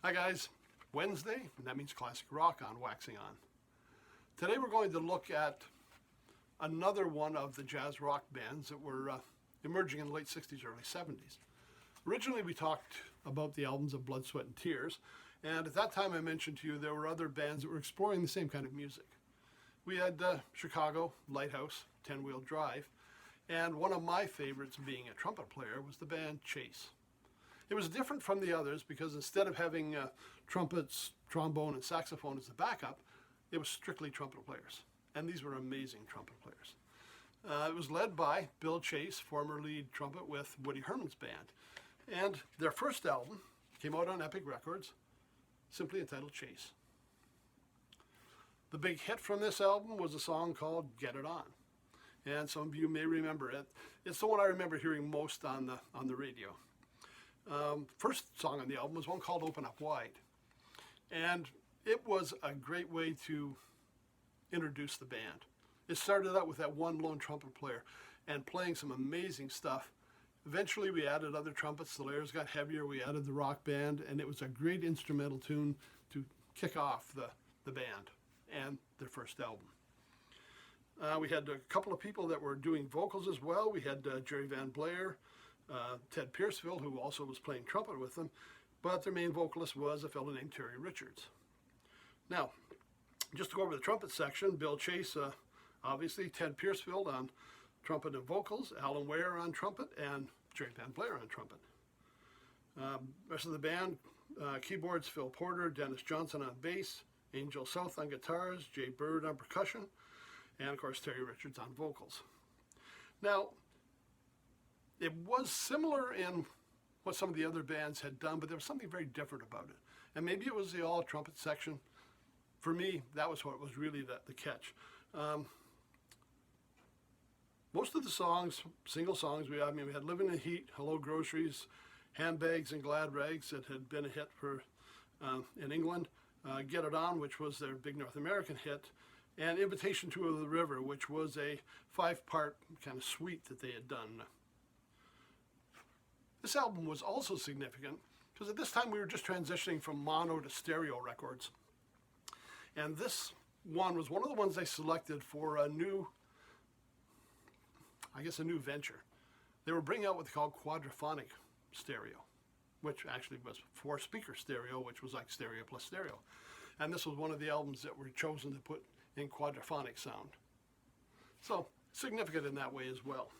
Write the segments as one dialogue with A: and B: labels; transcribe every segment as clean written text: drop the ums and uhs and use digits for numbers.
A: Hi guys, Wednesday, and that means classic rock on Waxing On. Today we're going to look at another one of the jazz rock bands that were emerging in the late 60s, early 70s. Originally we talked about the albums of Blood, Sweat and Tears, and at that time I mentioned to you there were other bands that were exploring the same kind of music. We had Chicago, Lighthouse, 10-Wheel Drive, and one of my favorites, being a trumpet player, was the band Chase. It was different from the others because instead of having trumpets, trombone, and saxophone as the backup, it was strictly trumpet players. And these were amazing trumpet players. It was led by Bill Chase, former lead trumpet with Woody Herman's band. And their first album came out on Epic Records, simply entitled Chase. The big hit from this album was a song called Get It On. And some of you may remember it. It's the one I remember hearing most on the radio. First song on the album was one called Open Up Wide. And it was a great way to introduce the band. It started out with that one lone trumpet player and playing some amazing stuff. Eventually we added other trumpets, the layers got heavier, we added the rock band, and it was a great instrumental tune to kick off the band and their first album. We had a couple of people that were doing vocals as well. We had Jerry Van Blair, Ted Pierceville, who also was playing trumpet with them, but their main vocalist was a fellow named Terry Richards. Now, just to go over the trumpet section, Bill Chase, obviously, Ted Pierceville on trumpet and vocals, Alan Ware on trumpet, and Jerry Van Blair on trumpet. Rest of the band, keyboards, Phil Porter, Dennis Johnson on bass, Angel South on guitars, Jay Bird on percussion, and of course Terry Richards on vocals. Now, it was similar in what some of the other bands had done, but there was something very different about it. And maybe it was the all trumpet section. For me, that was what was really the catch. Most of the songs, single songs, we had Living in the Heat, Hello Groceries, Handbags and Glad Rags that had been a hit for in England, Get It On, which was their big North American hit, and Invitation to the River, which was a 5-part kind of suite that they had done. This album was also significant because at this time we were just transitioning from mono to stereo records. And this one was one of the ones they selected for a new venture. They were bringing out what they called quadraphonic stereo, which actually was 4-speaker stereo, which was like stereo plus stereo. And this was one of the albums that were chosen to put in quadraphonic sound. So significant in that way as well.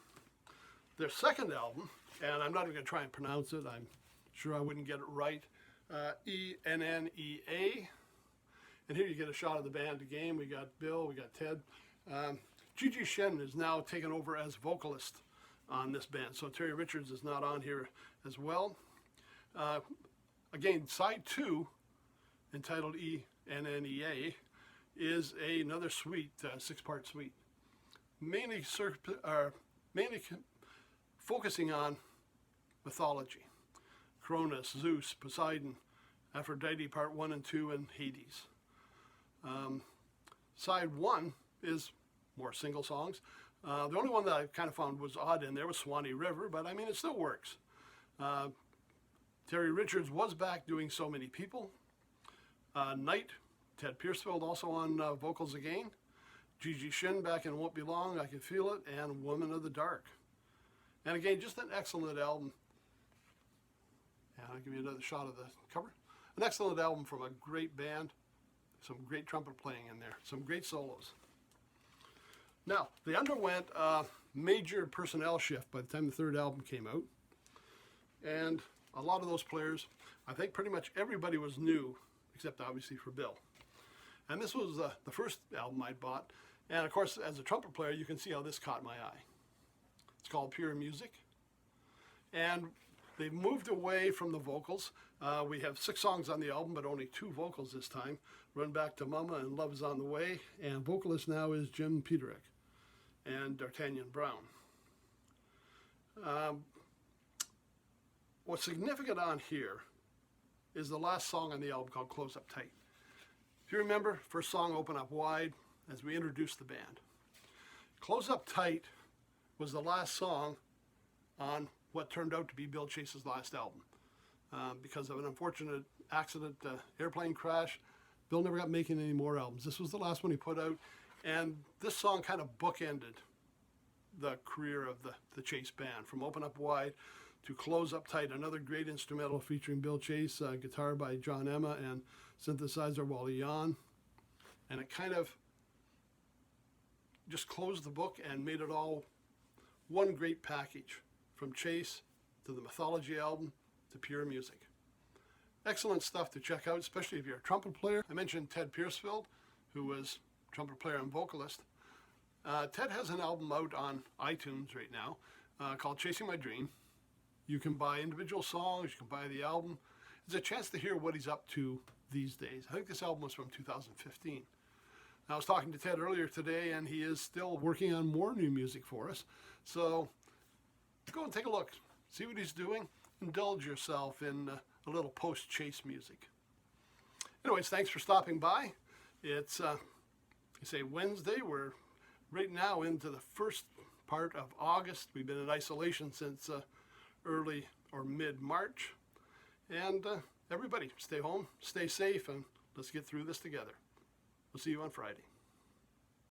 A: Their second album, and I'm not even going to try and pronounce it, I'm sure I wouldn't get it right, ENEA. And here you get a shot of the band again. We got Bill, we got Ted. Gigi Shen is now taken over as vocalist on this band, so Terry Richards is not on here as well. Again, side 2, entitled ENEA, is another suite, 6-part suite, mainly focusing on mythology. Cronus, Zeus, Poseidon, Aphrodite Part 1 and 2, and Hades. Side 1 is more single songs. The only one that I kind of found was odd in there was Swanee River, but I mean it still works. Terry Richards was back doing So Many People. Night, Ted Pierceville also on vocals again. Gigi Shin back in Won't Be Long, I Can Feel It, and Woman of the Dark. And again, just an excellent album. And I'll give you another shot of the cover. An excellent album from a great band. Some great trumpet playing in there. Some great solos. Now, they underwent a major personnel shift by the time the third album came out. And a lot of those players, I think pretty much everybody was new, except obviously for Bill. And this was the first album I bought. And of course, as a trumpet player, you can see how this caught my eye. It's called Pure Music. And they've moved away from the vocals. We have 6 songs on the album, but only 2 vocals this time. Run Back to Mama and Love Is on the Way. And vocalist now is Jim Peterick and D'Artagnan Brown. What's significant on here is the last song on the album called Close Up Tight. If you remember, first song, Open Up Wide, as we introduced the band. Close Up Tight was the last song on what turned out to be Bill Chase's last album. Because of an unfortunate accident, airplane crash. Bill never got making any more albums. This was the last one he put out, and this song kind of bookended the career of the Chase Band, from Open Up Wide to Close Up Tight, another great instrumental featuring Bill Chase, guitar by John Ennea, and synthesizer Wally Yon. And it kind of just closed the book and made it all one great package, from Chase to the Mythology album to Pure Music. Excellent stuff to check out, especially if you're a trumpet player. I mentioned Ted Piercefield, who was trumpet player and vocalist. Ted has an album out on iTunes right now called Chasing My Dream. You can buy individual songs, you can buy the album. It's a chance to hear what he's up to these days. I think this album was from 2015. I was talking to Ted earlier today, and he is still working on more new music for us. So go and take a look, see what he's doing. Indulge yourself in a little post-Chase music. Anyways, thanks for stopping by. It's, Wednesday. We're right now into the first part of August. We've been in isolation since early or mid-March. And everybody, stay home, stay safe, and let's get through this together. We'll see you on Friday.